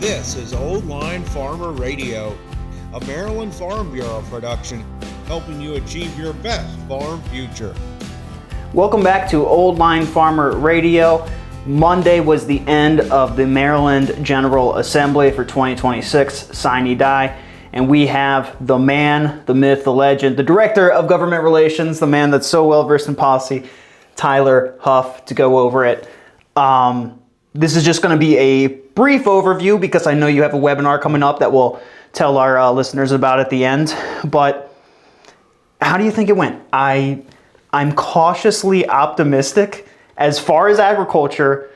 This is Old Line Farmer Radio, a Maryland Farm Bureau production, helping you achieve your best farm future. Welcome back to Old Line Farmer Radio. Monday was the end of the Maryland General Assembly for 2026, sine die, and we have the man, the myth, the legend, the Director of Government Relations, the man that's so well versed in policy, Tyler Hough, to go over it. This is just going to be a brief overview because I know you have a webinar coming up that we'll tell our listeners about at the end. But how do you think it went? I'm cautiously optimistic as far as agriculture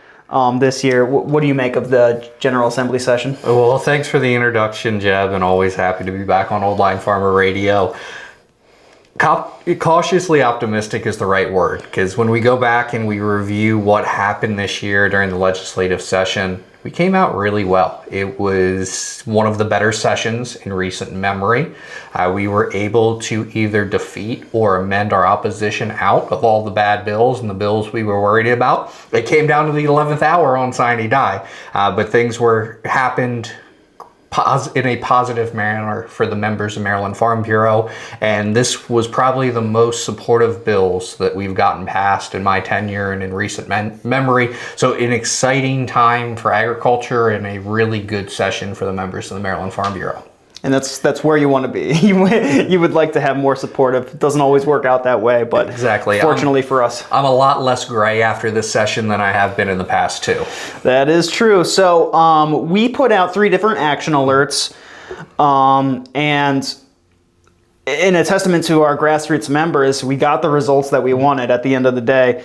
this year. What do you make of the General Assembly session? Well, thanks for the introduction, Jeb, and always happy to be back on Old Line Farmer Radio. Cautiously optimistic is the right word, because when we go back and we review what happened this year during the legislative session, we came out really well. It was one of the better sessions in recent memory. We were able to either defeat or amend our opposition out of all the bad bills and the bills we were worried about. It came down to the 11th hour on sine die, but things happened in a positive manner for the members of Maryland Farm Bureau, and this was probably the most supportive bills that we've gotten passed in my tenure and in recent memory. So an exciting time for agriculture and a really good session for the members of the Maryland Farm Bureau. And that's where you want to be. You would like to have more supportive. It doesn't always work out that way, but exactly. Fortunately for us. I'm a lot less gray after this session than I have been in the past too. That is true. So we put out 3 different action alerts, and in a testament to our grassroots members, we got the results that we wanted at the end of the day.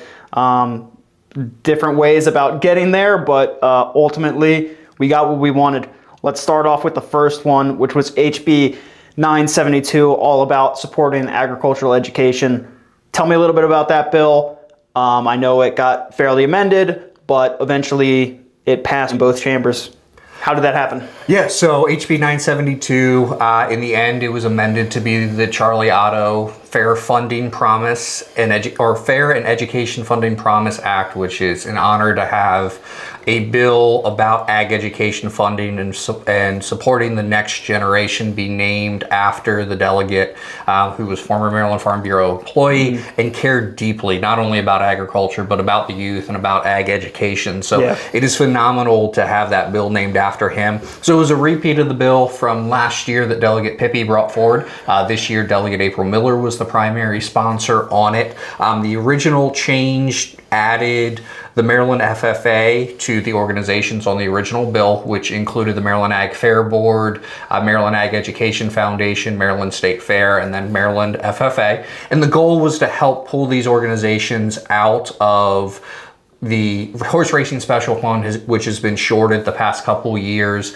Different ways about getting there, but ultimately we got what we wanted. Let's start off with the first one, which was HB 972, all about supporting agricultural education. Tell me a little bit about that bill. I know it got fairly amended, but eventually it passed in both chambers. How did that happen? Yeah, so HB 972, in the end, it was amended to be the Charlie Otto Fair Funding Promise Fair and Education Funding Promise Act, which is an honor to have a bill about ag education funding and supporting the next generation be named after the delegate who was former Maryland Farm Bureau employee and cared deeply not only about agriculture but about the youth and about ag education. So It is phenomenal to have that bill named after him. So it was a repeat of the bill from last year that Delegate Pippy brought forward. This year, Delegate April Miller was the primary sponsor on it. The original change added the Maryland FFA to the organizations on the original bill, which included the Maryland Ag Fair Board, Maryland Ag Education Foundation, Maryland State Fair, and then Maryland FFA. And the goal was to help pull these organizations out of the horse racing special fund, which has been shorted the past couple years,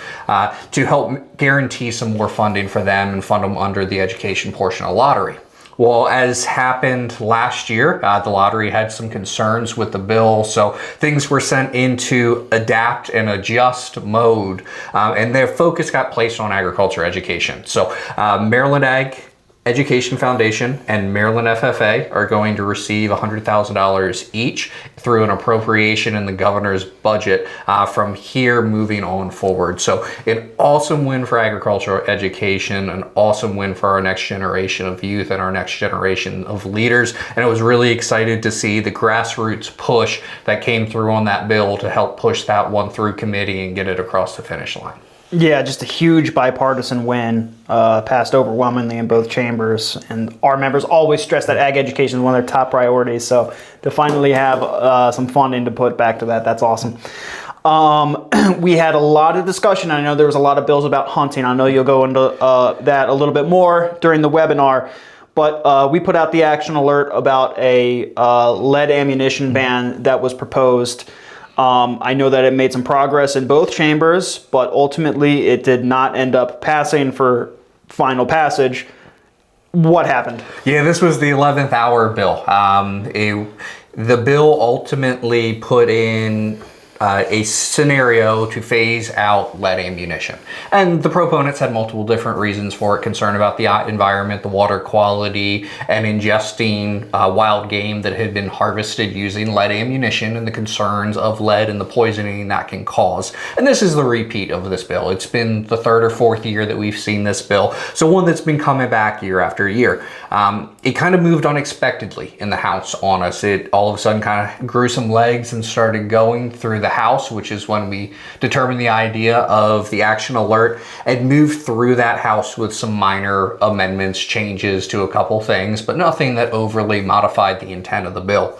to help guarantee some more funding for them and fund them under the education portion of lottery. Well, as happened last year, the lottery had some concerns with the bill, so things were sent into adapt and adjust mode, and their focus got placed on agriculture education. So Maryland Ag Education Foundation and Maryland FFA are going to receive $100,000 each through an appropriation in the governor's budget from here moving on forward. So an awesome win for agricultural education, an awesome win for our next generation of youth and our next generation of leaders. And I was really excited to see the grassroots push that came through on that bill to help push that one through committee and get it across the finish line. Yeah, just a huge bipartisan win, passed overwhelmingly in both chambers, and our members always stress that ag education is one of their top priorities, so to finally have some funding to put back to that, that's awesome. We had a lot of discussion. I know there was a lot of bills about hunting. I know you'll go into that a little bit more during the webinar, but we put out the action alert about a lead ammunition ban that was proposed. I know that it made some progress in both chambers, but ultimately it did not end up passing for final passage. What happened? Yeah, this was the 11th hour bill. The bill ultimately put in a scenario to phase out lead ammunition. And the proponents had multiple different reasons for it: concern about the environment, the water quality, and ingesting wild game that had been harvested using lead ammunition, and the concerns of lead and the poisoning that can cause. And this is the repeat of this bill. It's been the third or fourth year that we've seen this bill. So one that's been coming back year after year. It kind of moved unexpectedly in the House on us. It all of a sudden kind of grew some legs and started going through the House, which is when we determined the idea of the action alert, and moved through that House with some minor amendments, changes to a couple things, but nothing that overly modified the intent of the bill.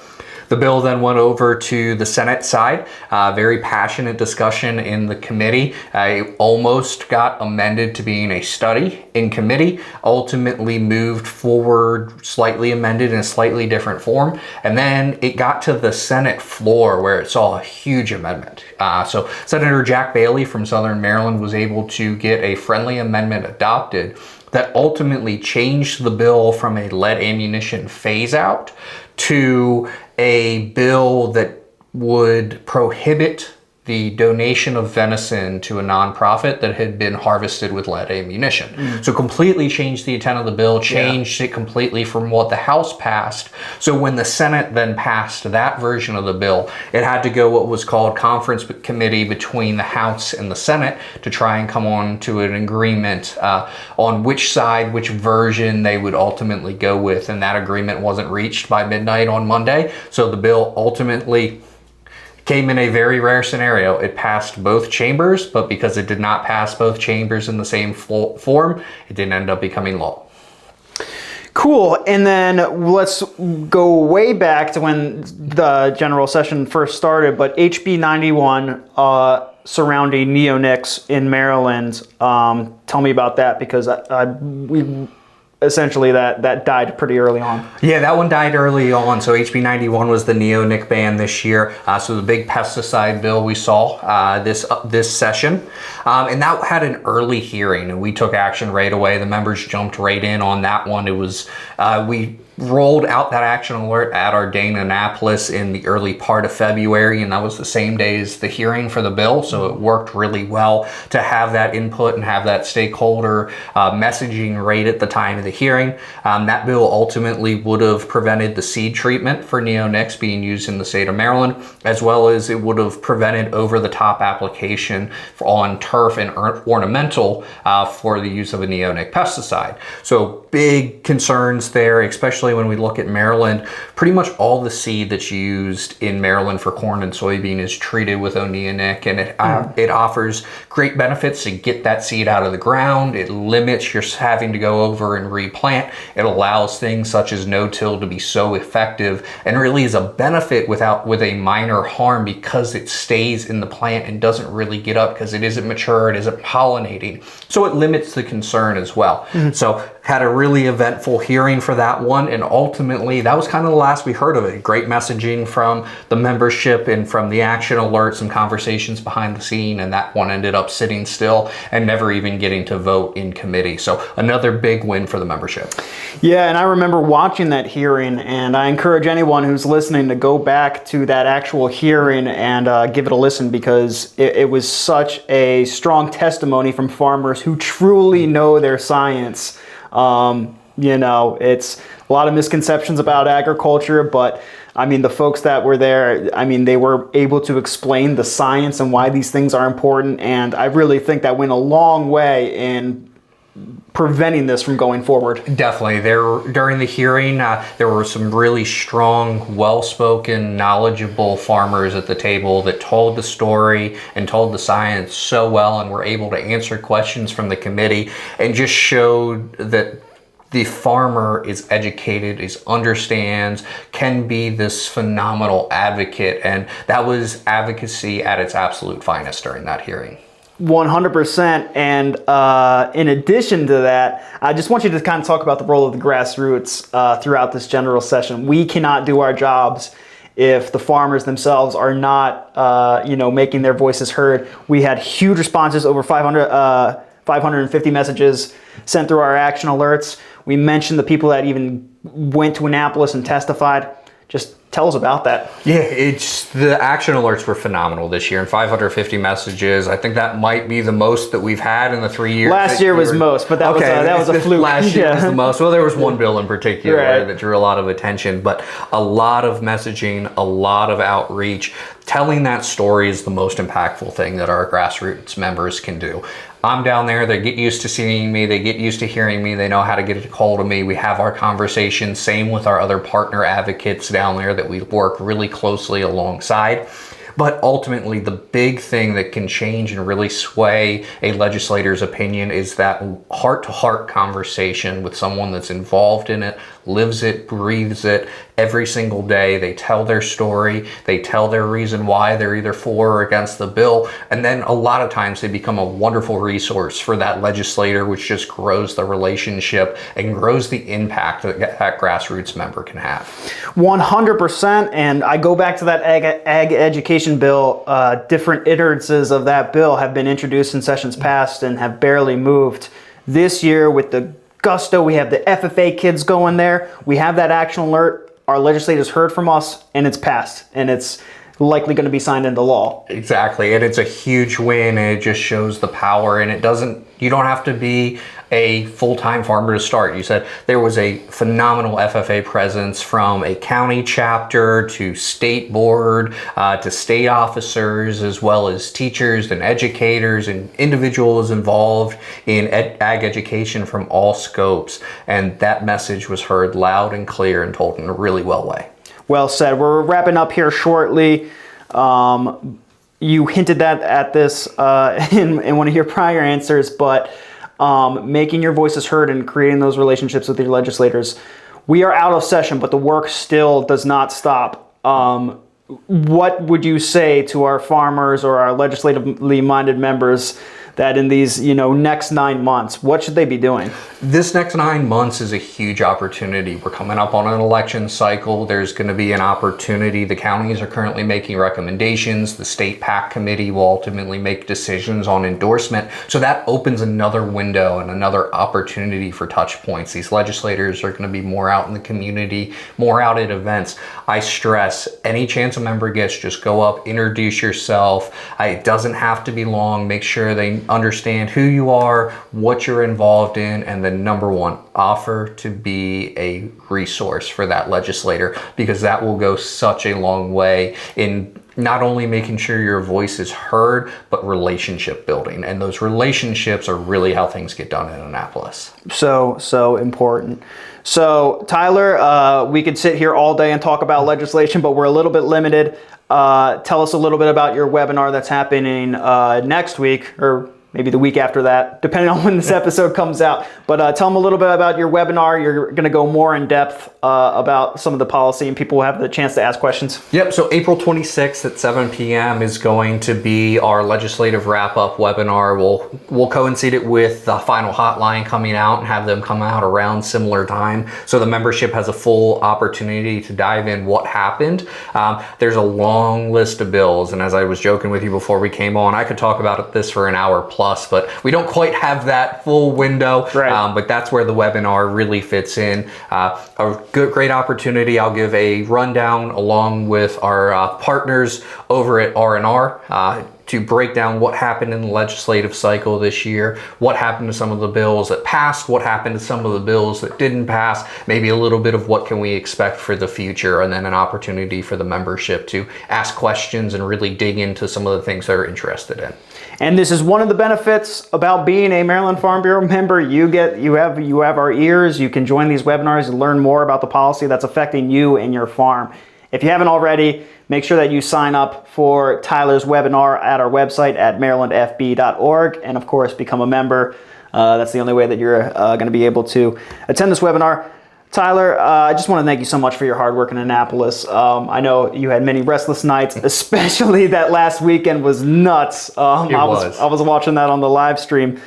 The bill then went over to the Senate side. Very passionate discussion in the committee. It almost got amended to being a study in committee, ultimately moved forward, slightly amended in a slightly different form. And then it got to the Senate floor where it saw a huge amendment. So Senator Jack Bailey from Southern Maryland was able to get a friendly amendment adopted that ultimately changed the bill from a lead ammunition phase out to a bill that would prohibit the donation of venison to a nonprofit that had been harvested with lead ammunition. So completely changed the intent of the bill, changed it completely from what the House passed. So when the Senate then passed that version of the bill, it had to go what was called conference committee between the House and the Senate to try and come on to an agreement on which side, which version they would ultimately go with. And that agreement wasn't reached by midnight on Monday. So the bill ultimately came in a very rare scenario. It passed both chambers, but because it did not pass both chambers in the same form, it didn't end up becoming law. Cool. And then let's go way back to when the general session first started, but HB 91 surrounding neonics in Maryland. Tell me about that, because we essentially that died pretty early on. Yeah, that one died early on. So HB 91 was the neonic ban this year. So the big pesticide bill we saw this session. And that had an early hearing, and we took action right away. The members jumped right in on that one. It was, we rolled out that action alert at our day in Annapolis in the early part of February, and that was the same day as the hearing for the bill. So it worked really well to have that input and have that stakeholder messaging right at the time of the hearing. That bill ultimately would have prevented the seed treatment for neonics being used in the state of Maryland, as well as it would have prevented over-the-top application on turf and ornamental for the use of a neonic pesticide. So big concerns there, especially when we look at Maryland. Pretty much all the seed that's used in Maryland for corn and soybean is treated with neonic, and it offers great benefits to get that seed out of the ground. It limits your having to go over and replant. It allows things such as no-till to be so effective, and really is a benefit with a minor harm, because it stays in the plant and doesn't really get up because it isn't mature, it isn't pollinating. So it limits the concern as well. So had a really eventful hearing for that one, and ultimately that was kind of the last we heard of it. Great messaging from the membership and from the action alert, some conversations behind the scene, and that one ended up sitting still and never even getting to vote in committee. So another big win for the membership. Yeah, and I remember watching that hearing, and I encourage anyone who's listening to go back to that actual hearing and give it a listen, because it was such a strong testimony from farmers who truly know their science. You know, it's a lot of misconceptions about agriculture, but I mean, the folks that were there, I mean, they were able to explain the science and why these things are important, and I really think that went a long way in preventing this from going forward. Definitely. During the hearing, there were some really strong, well-spoken, knowledgeable farmers at the table that told the story and told the science so well, and were able to answer questions from the committee, and just showed that the farmer is educated, understands, can be this phenomenal advocate. And that was advocacy at its absolute finest during that hearing. 100%. And in addition to that, I just want you to kind of talk about the role of the grassroots throughout this general session. We cannot do our jobs if the farmers themselves are not, making their voices heard. We had huge responses, over 550 messages sent through our action alerts. We mentioned the people that even went to Annapolis and testified. Just Tell us about that. Yeah, the action alerts were phenomenal this year, and 550 messages. I think that might be the most that we've had in the 3 years. Last year was most, but that was a fluke. Last year was the most. Well, there was one bill in particular Right. that drew a lot of attention, but a lot of messaging, a lot of outreach. Telling that story is the most impactful thing that our grassroots members can do. I'm down there, they get used to seeing me, they get used to hearing me, they know how to get a hold of me. We have our conversations, same with our other partner advocates down there that we work really closely alongside. But ultimately, the big thing that can change and really sway a legislator's opinion is that heart-to-heart conversation with someone that's involved in it, lives it, breathes it every single day. They tell their story, they tell their reason why they're either for or against the bill, and then a lot of times they become a wonderful resource for that legislator, which just grows the relationship and grows the impact that grassroots member can have. 100%, and I go back to that ag education bill. Different iterances of that bill have been introduced in sessions past and have barely moved. This year, with the gusto, we have the FFA kids going there. We have that action alert. Our legislators heard from us, and it's passed, and it's likely going to be signed into law. Exactly, and it's a huge win, and it just shows the power, and you don't have to be a full-time farmer to start. You said there was a phenomenal FFA presence from a county chapter to state board to state officers, as well as teachers and educators and individuals involved in ag education from all scopes. And that message was heard loud and clear and told in a really well way. Well said. We're wrapping up here shortly. You hinted at this in one of your prior answers, but making your voices heard and creating those relationships with your legislators. We are out of session, but the work still does not stop. What would you say to our farmers or our legislatively minded members that in these next 9 months, what should they be doing? This next 9 months is a huge opportunity. We're coming up on an election cycle. There's going to be an opportunity. The counties are currently making recommendations. The state PAC committee will ultimately make decisions on endorsement. So that opens another window and another opportunity for touch points. These legislators are going to be more out in the community, more out at events. I stress, any chance a member gets, just go up, introduce yourself. It doesn't have to be long. Make sure they understand who you are, what you're involved in, and then number one, offer to be a resource for that legislator, because that will go such a long way in not only making sure your voice is heard, but relationship building. And those relationships are really how things get done in Annapolis. So important. So Tyler, we could sit here all day and talk about legislation, but we're a little bit limited. Tell us a little bit about your webinar that's happening next week, or maybe the week after that, depending on when this episode comes out. But tell them a little bit about your webinar. You're going to go more in depth about some of the policy, and people will have the chance to ask questions. Yep, so April 26th at 7 p.m. is going to be our legislative wrap-up webinar. We'll coincide it with the final hotline coming out and have them come out around similar time. So the membership has a full opportunity to dive in what happened. There's a long list of bills, and as I was joking with you before we came on, I could talk about this for an hour plus, but we don't quite have that full window. Right. But that's where the webinar really fits in. A great opportunity. I'll give a rundown along with our partners over at R&R to break down what happened in the legislative cycle this year, what happened to some of the bills that passed, what happened to some of the bills that didn't pass, maybe a little bit of what can we expect for the future, and then an opportunity for the membership to ask questions and really dig into some of the things they're interested in. And this is one of the benefits about being a Maryland Farm Bureau member. You have our ears. You can join these webinars and learn more about the policy that's affecting you and your farm. If you haven't already, make sure that you sign up for Tyler's webinar at our website at marylandfb.org, and of course become a member. That's the only way that you're going to be able to attend this webinar. Tyler, I just want to thank you so much for your hard work in Annapolis. I know you had many restless nights, especially that last weekend was nuts. I was watching that on the live stream.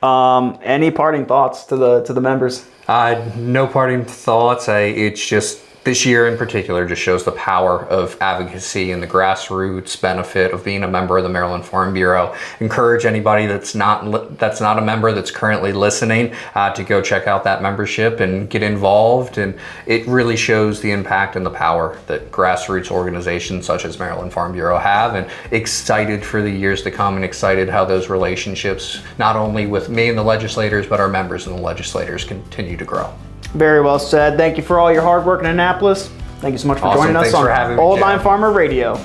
Any parting thoughts to the members? No parting thoughts. It's just this year in particular just shows the power of advocacy and the grassroots benefit of being a member of the Maryland Farm Bureau. Encourage anybody that's not a member that's currently listening to go check out that membership and get involved. And it really shows the impact and the power that grassroots organizations such as Maryland Farm Bureau have, and excited for the years to come, and excited how those relationships, not only with me and the legislators, but our members and the legislators, continue to grow. Very well said. Thank you for all your hard work in Annapolis. Thank you so much for Awesome. joining us Thanks on for having me, Old Jim. Line Farmer Radio.